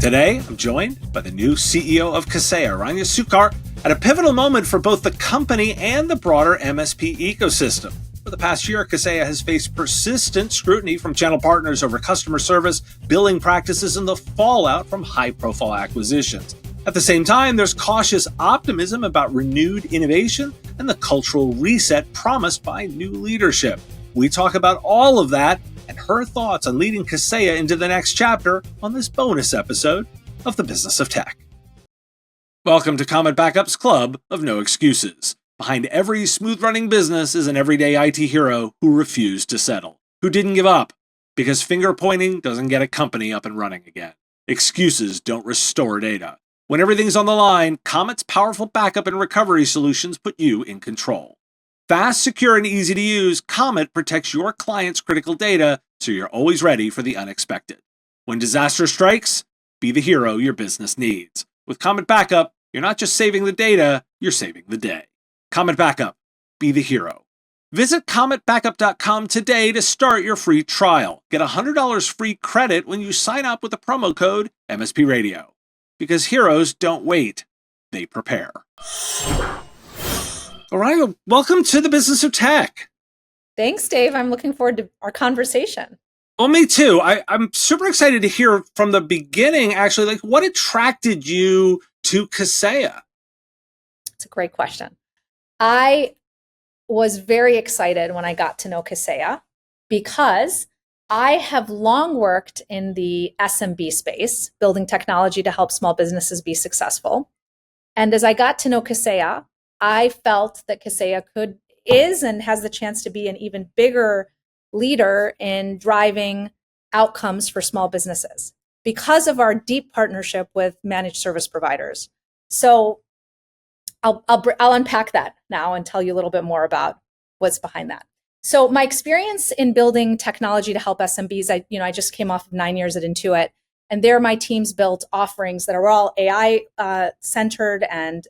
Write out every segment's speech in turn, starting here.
Today, I'm joined by the new CEO of Kaseya, Rania Succar, at a pivotal moment for both the company and the broader MSP ecosystem. For the past year, Kaseya has faced persistent scrutiny from channel partners over customer service, billing practices, and the fallout from high-profile acquisitions. At the same time, there's cautious optimism about renewed innovation and the cultural reset promised by new leadership. We talk about all of that and her thoughts on leading Kaseya into the next chapter on this bonus episode of The Business of Tech. Welcome to Comet Backup's Club of No Excuses. Behind every smooth-running business is an everyday IT hero who refused to settle, who didn't give up, because finger-pointing doesn't get a company up and running again. Excuses don't restore data. When everything's on the line, Comet's powerful backup and recovery solutions put you in control. Fast, secure, and easy to use, Comet protects your clients' critical data so you're always ready for the unexpected. When disaster strikes, be the hero your business needs. With Comet Backup, you're not just saving the data, you're saving the day. Comet Backup, be the hero. Visit cometbackup.com today to start your free trial. Get $100 free credit when you sign up with the promo code MSP Radio. Because heroes don't wait, they prepare. All right, welcome to the Business of Tech. Thanks, Dave. I'm looking forward to our conversation. Well, me too. I'm super excited to hear from the beginning, actually, like what attracted you to Kaseya? It's a great question. I was very excited when I got to know Kaseya because I have long worked in the SMB space, building technology to help small businesses be successful. And as I got to know Kaseya, I felt that Kaseya is and has the chance to be an even bigger leader in driving outcomes for small businesses because of our deep partnership with managed service providers. So I'll unpack that now and tell you a little bit more about what's behind that. So my experience in building technology to help SMBs, I just came off of 9 years at Intuit, and there my teams built offerings that are all AI centered and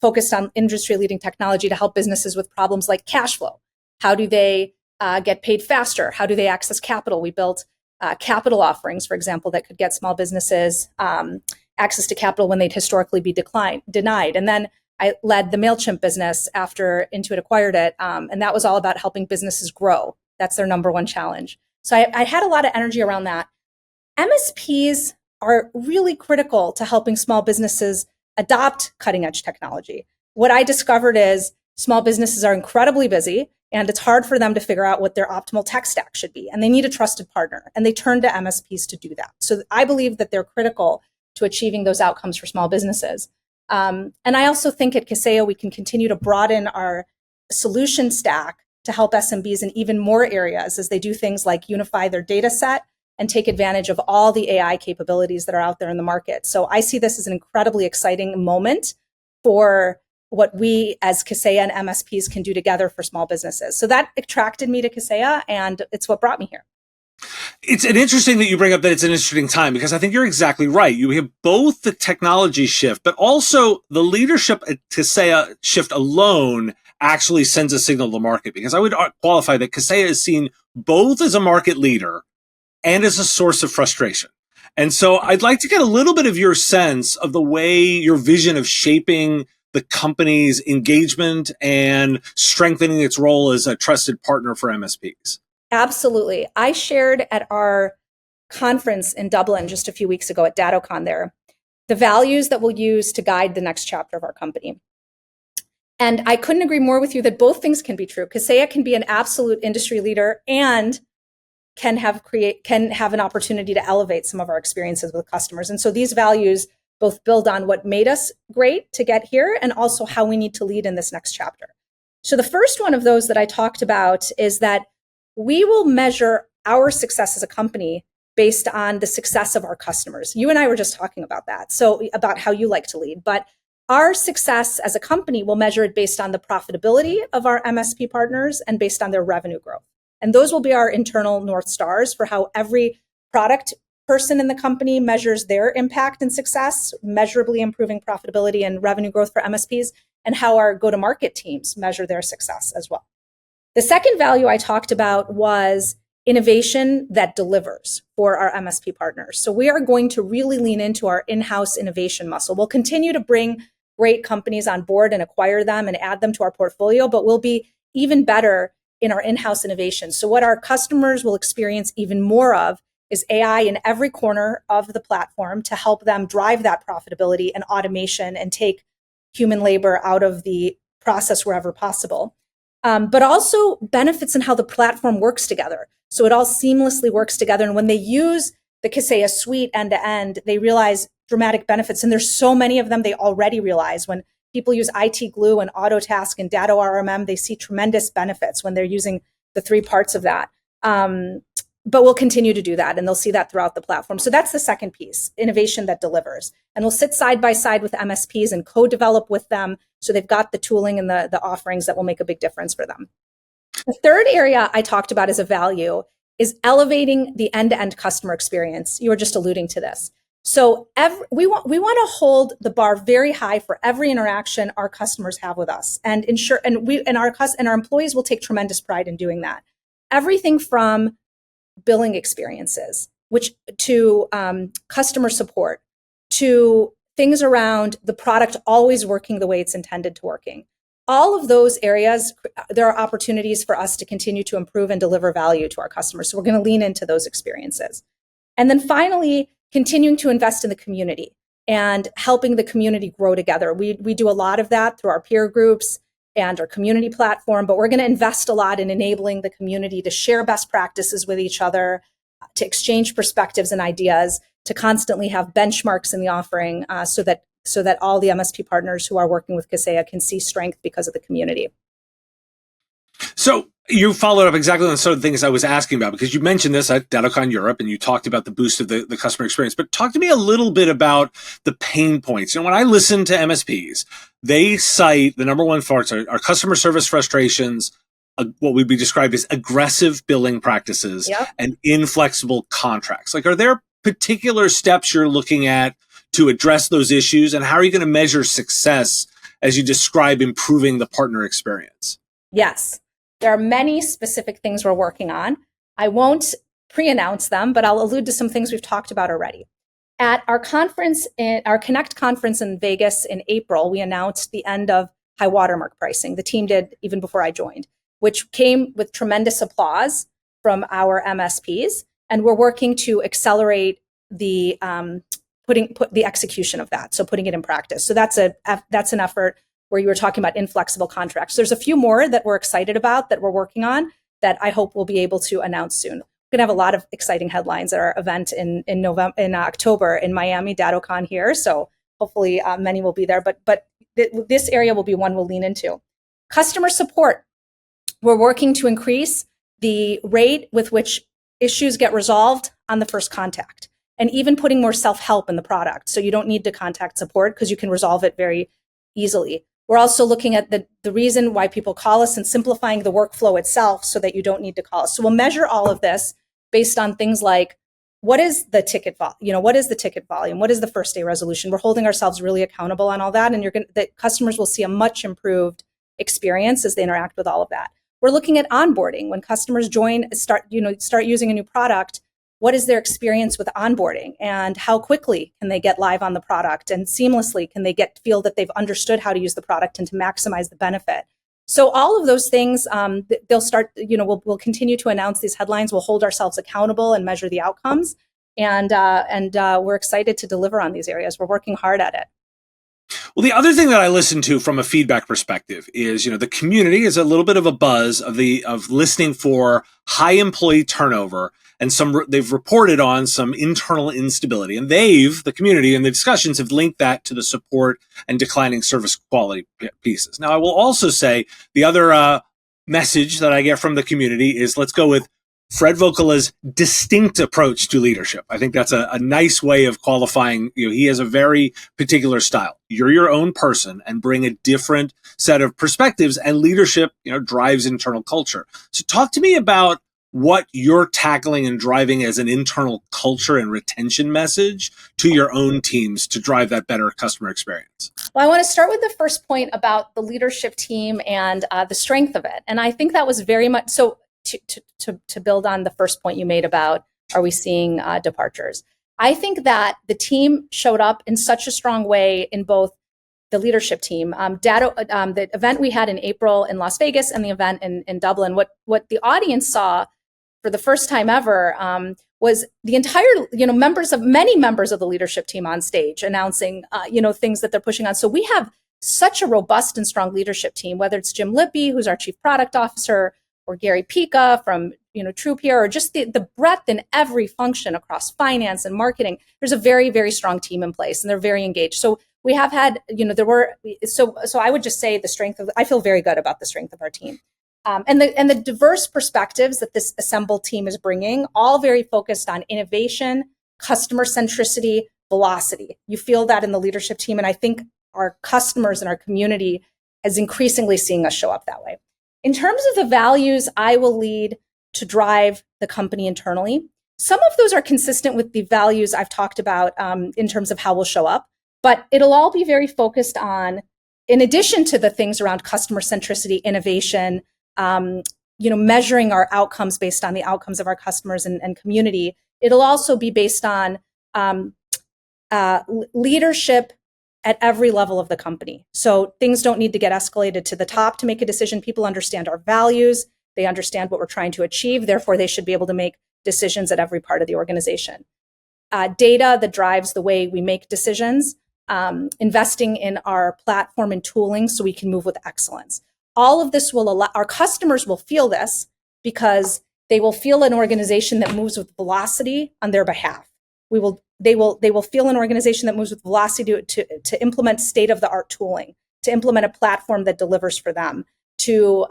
focused on industry-leading technology to help businesses with problems like cash flow. How do they get paid faster? How do they access capital? We built capital offerings, for example, that could get small businesses access to capital when they'd historically be denied. And then I led the MailChimp business after Intuit acquired it, and that was all about helping businesses grow. That's their number one challenge. So I had a lot of energy around that. MSPs are really critical to helping small businesses adopt cutting-edge technology. What I discovered is small businesses are incredibly busy, and it's hard for them to figure out what their optimal tech stack should be. And they need a trusted partner, and they turn to MSPs to do that. So I believe that they're critical to achieving those outcomes for small businesses. And I also think at Kaseya, we can continue to broaden our solution stack to help SMBs in even more areas as they do things like unify their data set and take advantage of all the AI capabilities that are out there in the market. So I see this as an incredibly exciting moment for what we as Kaseya and MSPs can do together for small businesses. So that attracted me to Kaseya, and it's what brought me here. It's interesting that you bring up that it's an interesting time, because I think you're exactly right. You have both the technology shift, but also the leadership at Kaseya shift alone actually sends a signal to the market, because I would qualify that Kaseya is seen both as a market leader and as a source of frustration. And so I'd like to get a little bit of your sense of the way your vision of shaping the company's engagement and strengthening its role as a trusted partner for MSPs. Absolutely. I shared at our conference in Dublin just a few weeks ago at DattoCon there, the values that we'll use to guide the next chapter of our company. And I couldn't agree more with you that both things can be true. Kaseya can be an absolute industry leader and can have an opportunity to elevate some of our experiences with customers. And so these values both build on what made us great to get here and also how we need to lead in this next chapter. So the first one of those that I talked about is that we will measure our success as a company based on the success of our customers. You and I were just talking about that. So about how you like to lead, but our success as a company will measure it based on the profitability of our MSP partners and based on their revenue growth. And those will be our internal North Stars for how every product person in the company measures their impact and success, measurably improving profitability and revenue growth for MSPs, and how our go-to-market teams measure their success as well. The second value I talked about was innovation that delivers for our MSP partners. So we are going to really lean into our in-house innovation muscle. We'll continue to bring great companies on board and acquire them and add them to our portfolio, but we'll be even better in our in-house innovation. So what our customers will experience even more of is AI in every corner of the platform to help them drive that profitability and automation and take human labor out of the process wherever possible. But also benefits in how the platform works together. So it all seamlessly works together. And when they use the Kaseya suite end to end, they realize dramatic benefits. And there's so many of them they already realize. When people use IT Glue and Autotask and Datto RMM, they see tremendous benefits when they're using the three parts of that. But we'll continue to do that, and they'll see that throughout the platform. So that's the second piece, innovation that delivers. And we'll sit side by side with MSPs and co-develop with them so they've got the tooling and the offerings that will make a big difference for them. The third area I talked about as a value is elevating the end-to-end customer experience. You were just alluding to this. So we want to hold the bar very high for every interaction our customers have with us, and ensure our employees will take tremendous pride in doing that. Everything from billing experiences, which to customer support, to things around the product always working the way it's intended to working. All of those areas, there are opportunities for us to continue to improve and deliver value to our customers. So we're going to lean into those experiences. And then finally, continuing to invest in the community and helping the community grow together. We do a lot of that through our peer groups and our community platform, but we're going to invest a lot in enabling the community to share best practices with each other, to exchange perspectives and ideas, to constantly have benchmarks in the offering so that all the MSP partners who are working with Kaseya can see strength because of the community. So you followed up exactly on the sort of things I was asking about, because you mentioned this at DattoCon Europe and you talked about the boost of the customer experience, but talk to me a little bit about the pain points. When I listen to MSPs, they cite the number one parts are customer service frustrations, what would be described as aggressive billing practices, Yep. and inflexible contracts. Are there particular steps you're looking at to address those issues, and how are you going to measure success as you describe improving the partner experience? Yes, there are many specific things we're working on. I won't pre-announce them, but I'll allude to some things we've talked about already. At our conference, our Connect conference in Vegas in April, we announced the end of high watermark pricing. The team did even before I joined, which came with tremendous applause from our MSPs. And we're working to accelerate the the execution of that, so putting it in practice. So that's an effort where you were talking about inflexible contracts. There's a few more that we're excited about that we're working on that I hope we'll be able to announce soon. We're going to have a lot of exciting headlines at our event in October in Miami, DattoCon here. So hopefully many will be there. But this area will be one we'll lean into. Customer support. We're working to increase the rate with which issues get resolved on the first contact, and even putting more self-help in the product. So you don't need to contact support because you can resolve it very easily. We're also looking at the reason why people call us and simplifying the workflow itself so that you don't need to call us. So we'll measure all of this based on things like, what is the ticket volume? What is the ticket volume? What is the first day resolution? We're holding ourselves really accountable on all that, and the customers will see a much improved experience as they interact with all of that. We're looking at onboarding. When customers start using a new product, what is their experience with onboarding, and how quickly can they get live on the product, and seamlessly can they feel that they've understood how to use the product and to maximize the benefit. So all of those things, they'll start, we'll continue to announce these headlines. We'll hold ourselves accountable and measure the outcomes. And we're excited to deliver on these areas. We're working hard at it. Well, the other thing that I listen to from a feedback perspective is, the community is a little bit of a buzz of listening for high employee turnover, and they've reported on some internal instability, and the community and the discussions have linked that to the support and declining service quality pieces. Now, I will also say the other message that I get from the community is, let's go with Fred Vocala's distinct approach to leadership. I think that's a nice way of qualifying. He has a very particular style. You're your own person and bring a different set of perspectives, and leadership, drives internal culture. So talk to me about what you're tackling and driving as an internal culture and retention message to your own teams to drive that better customer experience. Well, I want to start with the first point about the leadership team and the strength of it. And I think that was very much so. to build on the first point you made about, are we seeing departures? I think that the team showed up in such a strong way in both the leadership team, the event we had in April in Las Vegas and the event in Dublin. What the audience saw for the first time ever was the entire, many members of the leadership team on stage announcing, things that they're pushing on. So we have such a robust and strong leadership team, whether it's Jim Lippy, who's our chief product officer, or Gary Pica from Troop here, or just the breadth in every function across finance and marketing. There's a very, very strong team in place, and they're very engaged. So we have had, so I would just say I feel very good about the strength of our team. And the diverse perspectives that this assembled team is bringing, all very focused on innovation, customer centricity, velocity. You feel that in the leadership team, and I think our customers and our community is increasingly seeing us show up that way. In terms of the values I will lead to drive the company internally, some of those are consistent with the values I've talked about in terms of how we'll show up, but it'll all be very focused on, in addition to the things around customer centricity, innovation, measuring our outcomes based on the outcomes of our customers and community, it'll also be based on leadership at every level of the company. So things don't need to get escalated to the top to make a decision. People understand our values. They understand what we're trying to achieve. Therefore, they should be able to make decisions at every part of the organization. Data that drives the way we make decisions, investing in our platform and tooling so we can move with excellence. All of this will allow our customers will feel this because they will feel an organization that moves with velocity on their behalf. They will feel an organization that moves with velocity to implement state-of-the-art tooling, to implement a platform that delivers for them, to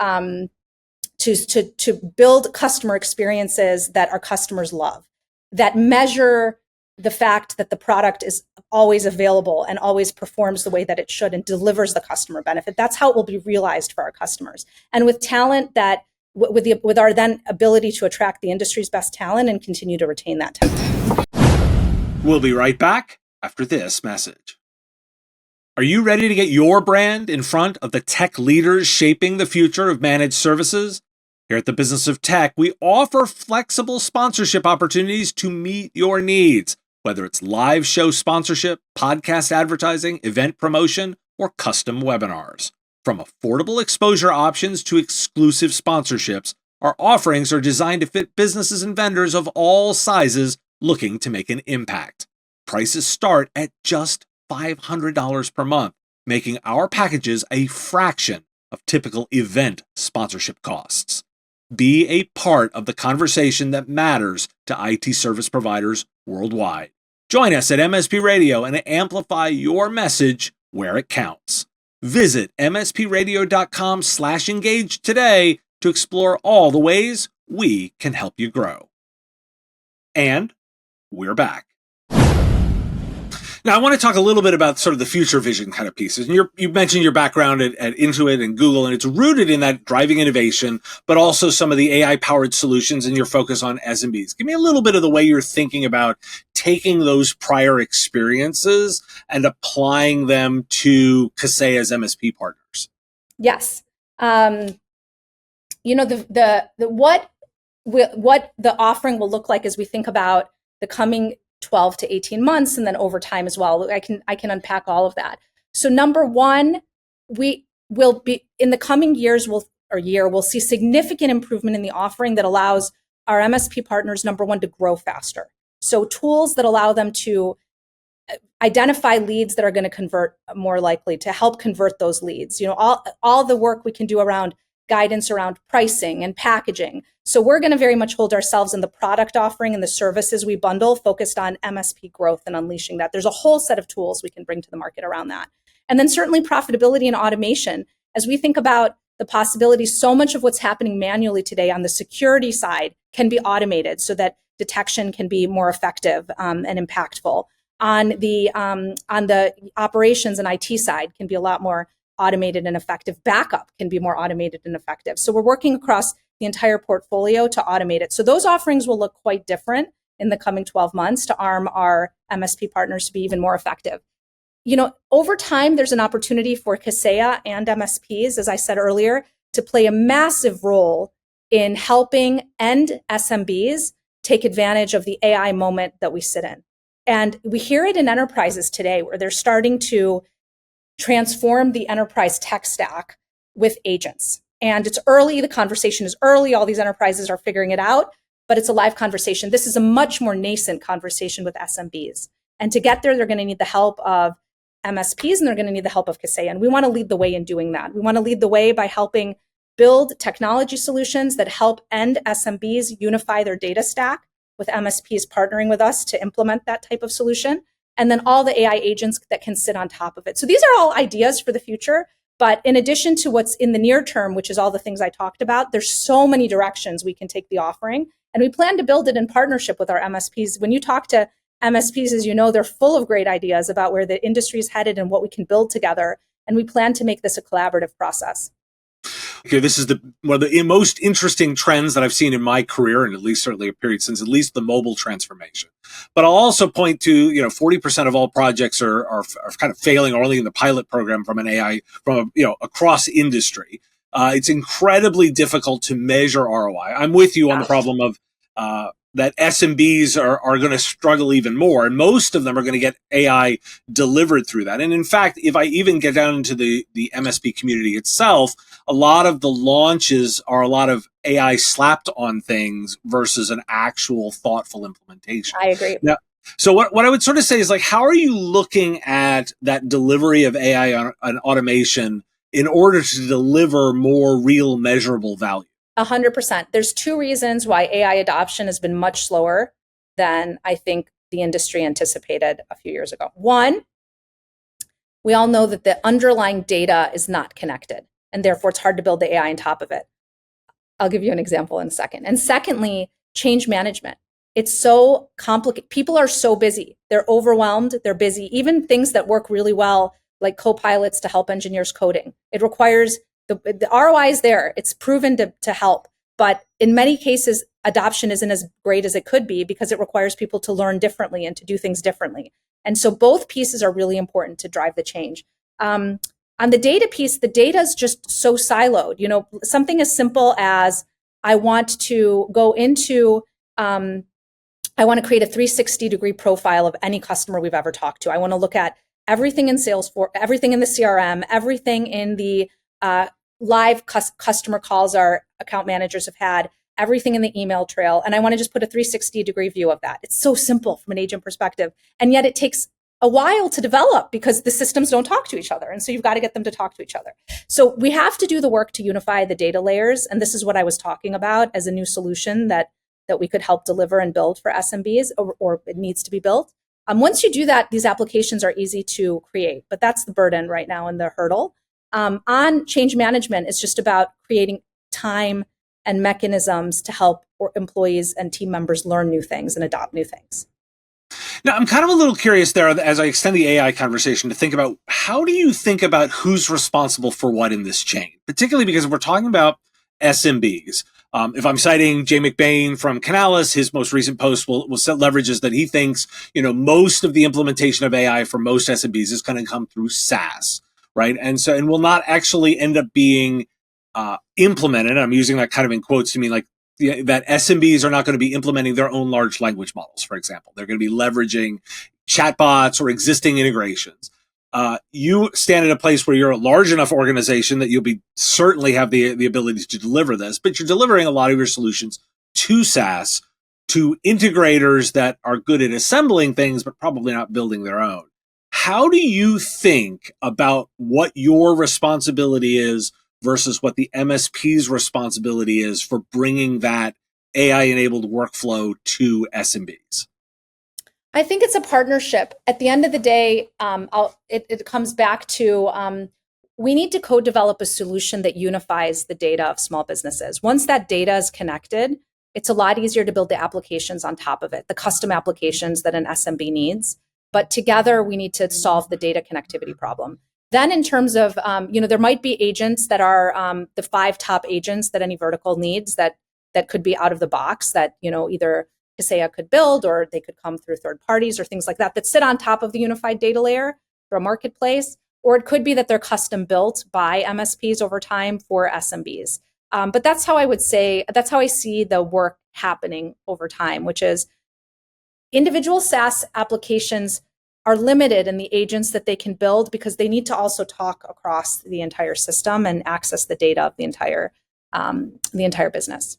build customer experiences that our customers love, that measure the fact that the product is always available and always performs the way that it should and delivers the customer benefit. That's how it will be realized for our customers. And with talent that, with our then ability to attract the industry's best talent and continue to retain that talent. We'll be right back after this message. Are you ready to get your brand in front of the tech leaders shaping the future of managed services? Here at the Business of Tech, we offer flexible sponsorship opportunities to meet your needs, whether it's live show sponsorship, podcast advertising, event promotion, or custom webinars. From affordable exposure options to exclusive sponsorships, our offerings are designed to fit businesses and vendors of all sizes looking to make an impact. Prices start at just $500 per month, making our packages a fraction of typical event sponsorship costs. Be a part of the conversation that matters to IT service providers worldwide. Join us at MSP Radio and amplify your message where it counts. Visit mspradio.com/engage today to explore all the ways we can help you grow. And we're back. Now, I want to talk a little bit about sort of the future vision kind of pieces. And you mentioned your background at Intuit and Google, and it's rooted in that driving innovation, but also some of the AI-powered solutions and your focus on SMBs. Give me a little bit of the way you're thinking about taking those prior experiences and applying them to Kaseya's MSP partners. Yes. What the offering will look like as we think about the coming 12 to 18 months, and then over time as well. I can unpack all of that. So number one, we will be in the coming years, we'll see significant improvement in the offering that allows our MSP partners, number one, to grow faster. So tools that allow them to identify leads that are going to convert more likely, to help convert those leads. All the work we can do around guidance around pricing and packaging. So we're going to very much hold ourselves in the product offering and the services we bundle focused on MSP growth and unleashing that. There's a whole set of tools we can bring to the market around that. And then certainly profitability and automation. As we think about the possibility, so much of what's happening manually today on the security side can be automated so that detection can be more effective and impactful. On the operations and IT side can be a lot more automated and effective. Backup can be more automated and effective. So we're working across the entire portfolio to automate it. So those offerings will look quite different in the coming 12 months to arm our MSP partners to be even more effective. Over time, there's an opportunity for Kaseya and MSPs, as I said earlier, to play a massive role in helping end SMBs take advantage of the AI moment that we sit in. And we hear it in enterprises today where they're starting to transform the enterprise tech stack with agents. And it's early, the conversation is early, all these enterprises are figuring it out, but it's a live conversation. This is a much more nascent conversation with SMBs. And to get there, they're going to need the help of MSPs and they're going to need the help of Kaseya. And we want to lead the way in doing that. We want to lead the way by helping build technology solutions that help end SMBs unify their data stack, with MSPs partnering with us to implement that type of solution, and then all the AI agents that can sit on top of it. So these are all ideas for the future. But in addition to what's in the near term, which is all the things I talked about, there's so many directions we can take the offering. And we plan to build it in partnership with our MSPs. When you talk to MSPs, as you know, they're full of great ideas about where the industry is headed and what we can build together. And we plan to make this a collaborative process. Okay, this is one of the most interesting trends that I've seen in my career, and at least certainly a period since at least the mobile transformation. But I'll also point to, 40% of all projects are kind of failing or only in the pilot program from an AI, across industry. It's incredibly difficult to measure ROI. I'm with you on the problem of that SMBs are going to struggle even more. And most of them are going to get AI delivered through that. And in fact, if I even get down into the MSP community itself, a lot of the launches are a lot of AI slapped on things versus an actual thoughtful implementation. I agree. Now, so what I would sort of say is, like, how are you looking at that delivery of AI and automation in order to deliver more real measurable value? 100%. There's two reasons why AI adoption has been much slower than I think the industry anticipated a few years ago. One, we all know that the underlying data is not connected, and therefore it's hard to build the AI on top of it. I'll give you an example in a second. And secondly, change management. It's so complicated. People are so busy. They're overwhelmed. They're busy. Even things that work really well, like co-pilots to help engineers coding. It requires the ROI is there. It's proven to help. But in many cases, adoption isn't as great as it could be because it requires people to learn differently and to do things differently. And so both pieces are really important to drive the change. On the data piece, the data is just so siloed. Something as simple as I want to go into, I want to create a 360-degree profile of any customer we've ever talked to. I want to look at everything in Salesforce, everything in the CRM, everything in the live customer calls our account managers have had, everything in the email trail. And I want to just put a 360-degree view of that. It's so simple from an agent perspective. And yet it takes a while to develop because the systems don't talk to each other. And so you've got to get them to talk to each other. So we have to do the work to unify the data layers. And this is what I was talking about as a new solution that we could help deliver and build for SMBs, or it needs to be built. Once you do that, these applications are easy to create, but that's the burden right now and the hurdle. On change management, it's just about creating time and mechanisms to help employees and team members learn new things and adopt new things. Now, I'm kind of a little curious there as I extend the AI conversation to think about, how do you think about who's responsible for what in this chain, particularly because we're talking about SMBs. If I'm citing Jay McBain from Canalys, his most recent post will set leverages that he thinks, most of the implementation of AI for most SMBs is going to come through SaaS, right? And will not actually end up being implemented. I'm using that kind of in quotes to mean like that SMBs are not going to be implementing their own large language models, for example. They're going to be leveraging chatbots or existing integrations. You stand in a place where you're a large enough organization that you'll be certainly have the ability to deliver this, but you're delivering a lot of your solutions to SaaS, to integrators that are good at assembling things, but probably not building their own. How do you think about what your responsibility is versus what the MSP's responsibility is for bringing that AI-enabled workflow to SMBs? I think it's a partnership. At the end of the day, it comes back to we need to co-develop a solution that unifies the data of small businesses. Once that data is connected, it's a lot easier to build the applications on top of it, the custom applications that an SMB needs. But together, we need to solve the data connectivity problem. Then in terms of, there might be agents that are the 5 top agents that any vertical needs that could be out of the box that, either Kaseya could build, or they could come through third parties or things like that sit on top of the unified data layer for a marketplace. Or it could be that they're custom built by MSPs over time for SMBs. But that's how I would say, that's how I see the work happening over time, which is individual SaaS applications are limited in the agents that they can build because they need to also talk across the entire system and access the data of the entire business.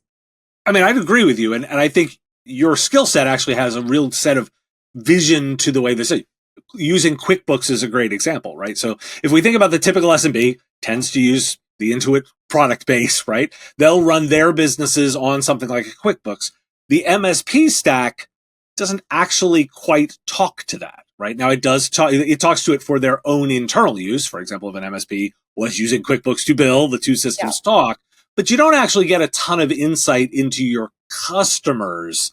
I mean, I'd agree with you. And I think your skill set actually has a real set of vision to the way this is. Using QuickBooks is a great example, right? So if we think about the typical SMB tends to use the Intuit product base, right? They'll run their businesses on something like a QuickBooks. The MSP stack doesn't actually quite talk to that, right? Now it does talk, it talks to it for their own internal use. For example, if an MSP was using QuickBooks to bill, the two systems talk, but you don't actually get a ton of insight into your customers'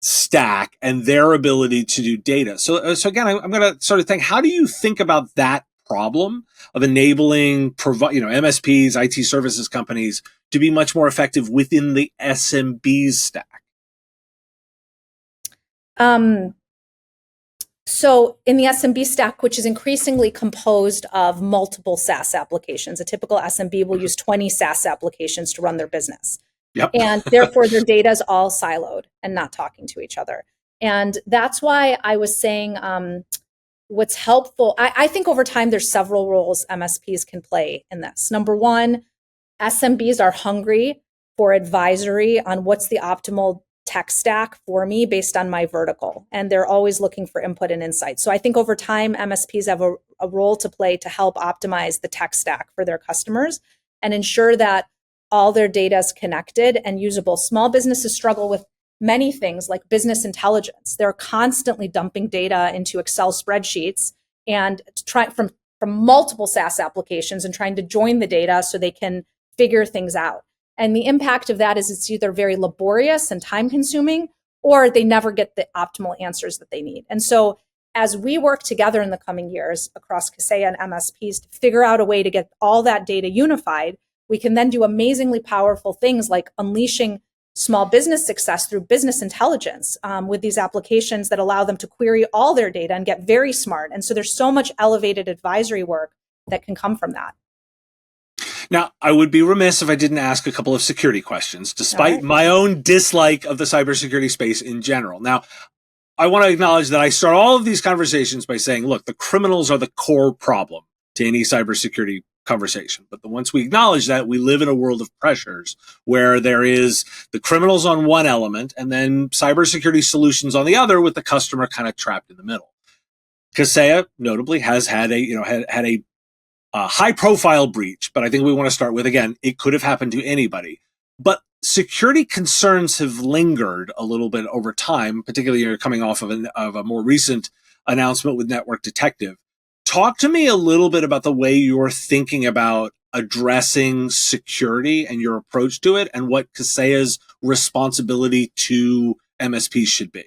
stack and their ability to do data. So again, I'm going to sort of think, how do you think about that problem of enabling, MSPs, IT services companies to be much more effective within the SMB's stack? So in the SMB stack, which is increasingly composed of multiple SaaS applications, a typical SMB will use 20 SaaS applications to run their business. Yep. And therefore their data is all siloed and not talking to each other. And that's why I was saying what's helpful, I think over time there's several roles MSPs can play in this. Number one, SMBs are hungry for advisory on what's the optimal tech stack for me based on my vertical. And they're always looking for input and insight. So I think over time, MSPs have a role to play to help optimize the tech stack for their customers and ensure that all their data is connected and usable. Small businesses struggle with many things like business intelligence. They're constantly dumping data into Excel spreadsheets and from multiple SaaS applications and trying to join the data so they can figure things out. And the impact of that is it's either very laborious and time consuming, or they never get the optimal answers that they need. And so as we work together in the coming years across Kaseya and MSPs to figure out a way to get all that data unified, we can then do amazingly powerful things like unleashing small business success through business intelligence with these applications that allow them to query all their data and get very smart. And so there's so much elevated advisory work that can come from that. Now, I would be remiss if I didn't ask a couple of security questions, despite my own dislike of the cybersecurity space in general. Now, I want to acknowledge that I start all of these conversations by saying, look, the criminals are the core problem to any cybersecurity conversation. But once we acknowledge that, we live in a world of pressures where there is the criminals on one element and then cybersecurity solutions on the other, with the customer kind of trapped in the middle. Kaseya, notably, has had a high-profile breach, but I think we want to start with, again, it could have happened to anybody. But security concerns have lingered a little bit over time, particularly coming off of a more recent announcement with Network Detective. Talk to me a little bit about the way you're thinking about addressing security and your approach to it, and what Kaseya's responsibility to MSPs should be.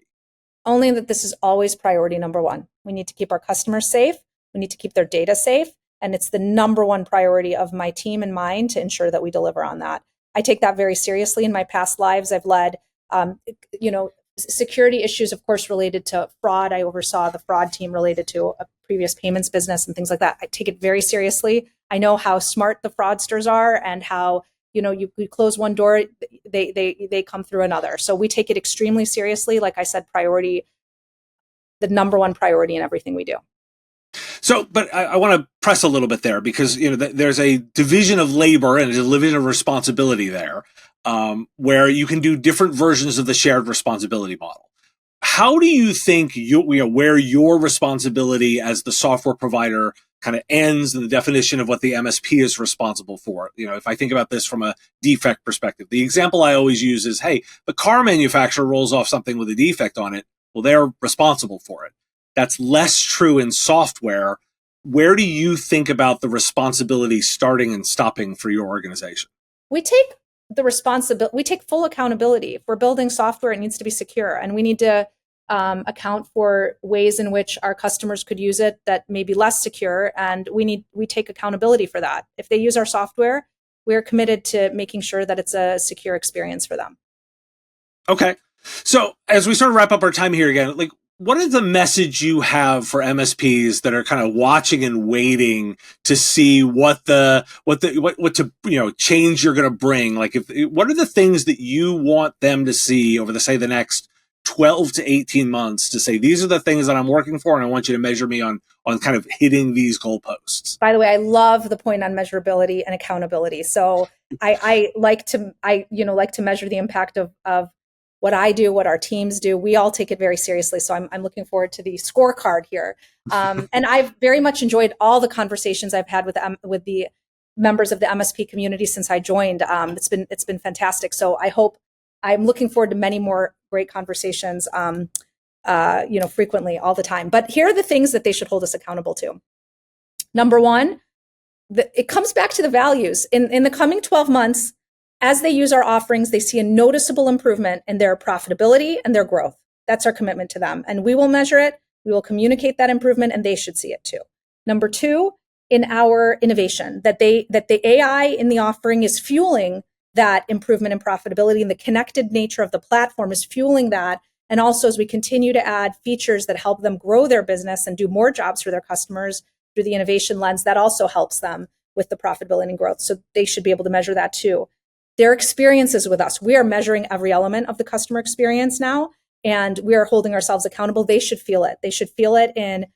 Only that this is always priority number one. We need to keep our customers safe. We need to keep their data safe. And it's the number one priority of my team and mine to ensure that we deliver on that. I take that very seriously. In my past lives, I've led, security issues, of course, related to fraud. I oversaw the fraud team related to a previous payments business and things like that. I take it very seriously. I know how smart the fraudsters are and how, you close one door, they come through another. So we take it extremely seriously. Like I said, priority, the number one priority in everything we do. So, but I want to press a little bit there because, there's a division of labor and a division of responsibility there, where you can do different versions of the shared responsibility model. How do you think where your responsibility as the software provider kind of ends and the definition of what the MSP is responsible for? If I think about this from a defect perspective, the example I always use is, hey, the car manufacturer rolls off something with a defect on it. Well, they're responsible for it. That's less true in software. Where do you think about the responsibility starting and stopping for your organization? We take the responsibility, we take full accountability. If we're building software, it needs to be secure. And we need to account for ways in which our customers could use it that may be less secure. And we take accountability for that. If they use our software, we're committed to making sure that it's a secure experience for them. Okay. So as we sort of wrap up our time here again, what is the message you have for MSPs that are kind of watching and waiting to see what to change you're going to bring? Like, what are the things that you want them to see over the next 12 to 18 months to say, these are the things that I'm working for, and I want you to measure me on kind of hitting these goalposts? By the way, I love the point on measurability and accountability. So I like to measure the impact of what I do, what our teams do. We all take it very seriously. So I'm looking forward to the scorecard here. And I've very much enjoyed all the conversations I've had with the members of the MSP community since I joined. It's been fantastic. So I'm looking forward to many more great conversations, frequently, all the time. But here are the things that they should hold us accountable to. Number one, it comes back to the values. In the coming 12 months, as they use our offerings, they see a noticeable improvement in their profitability and their growth. That's our commitment to them. And we will measure it. We will communicate that improvement, and they should see it too. Number two, in our innovation, that the AI in the offering is fueling that improvement in profitability, and the connected nature of the platform is fueling that. And also, as we continue to add features that help them grow their business and do more jobs for their customers through the innovation lens, that also helps them with the profitability and growth. So they should be able to measure that too. Their experiences with us. We are measuring every element of the customer experience now, and we are holding ourselves accountable. They should feel it. They should feel it in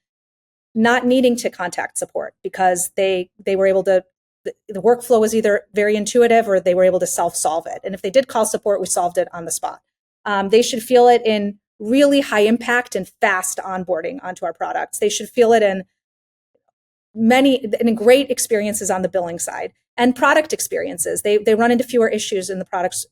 not needing to contact support because they were able to, the workflow was either very intuitive or they were able to self-solve it. And if they did call support, we solved it on the spot. They should feel it in really high impact and fast onboarding onto our products. They should feel it in great experiences on the billing side and product experiences. They run into fewer issues in the products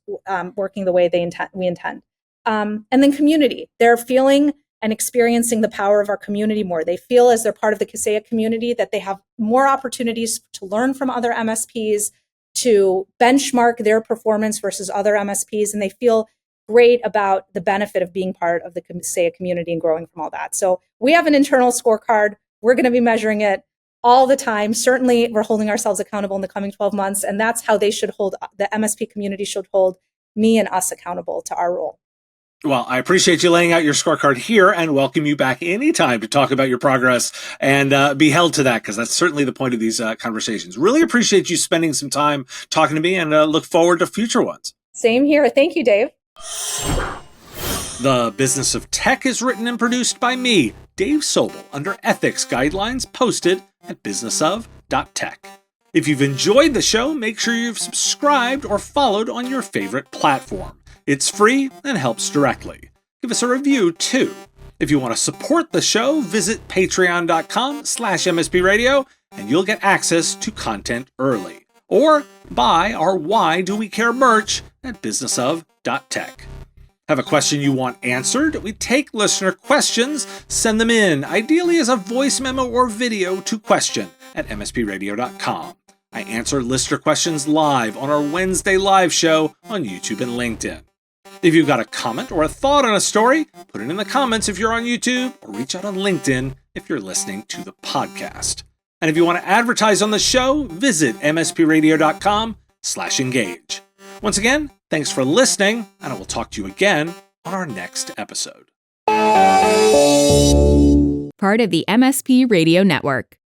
working the way we intend. And then community. They're feeling and experiencing the power of our community more. They feel as they're part of the Kaseya community that they have more opportunities to learn from other MSPs, to benchmark their performance versus other MSPs, and they feel great about the benefit of being part of the Kaseya community and growing from all that. So we have an internal scorecard. We're going to be measuring it all the time. Certainly, we're holding ourselves accountable in the coming 12 months, and that's how the MSP community should hold me and us accountable to our role. Well, I appreciate you laying out your scorecard here and welcome you back anytime to talk about your progress and be held to that, because that's certainly the point of these conversations. Really appreciate you spending some time talking to me and look forward to future ones. Same here. Thank you, Dave. The Business of Tech is written and produced by me, Dave Sobel, under ethics guidelines posted at businessof.tech. If you've enjoyed the show, make sure you've subscribed or followed on your favorite platform. It's free and helps directly. Give us a review too. If you want to support the show, visit patreon.com/MSP Radio and you'll get access to content early. Or buy our Why Do We Care merch at businessof.tech. Have a question you want answered? We take listener questions, send them in, ideally as a voice memo or video to question@mspradio.com. I answer listener questions live on our Wednesday live show on YouTube and LinkedIn. If you've got a comment or a thought on a story, put it in the comments if you're on YouTube, or reach out on LinkedIn if you're listening to the podcast. And if you want to advertise on the show, visit mspradio.com/engage. Once again, thanks for listening, and I will talk to you again on our next episode. Part of the MSP Radio Network.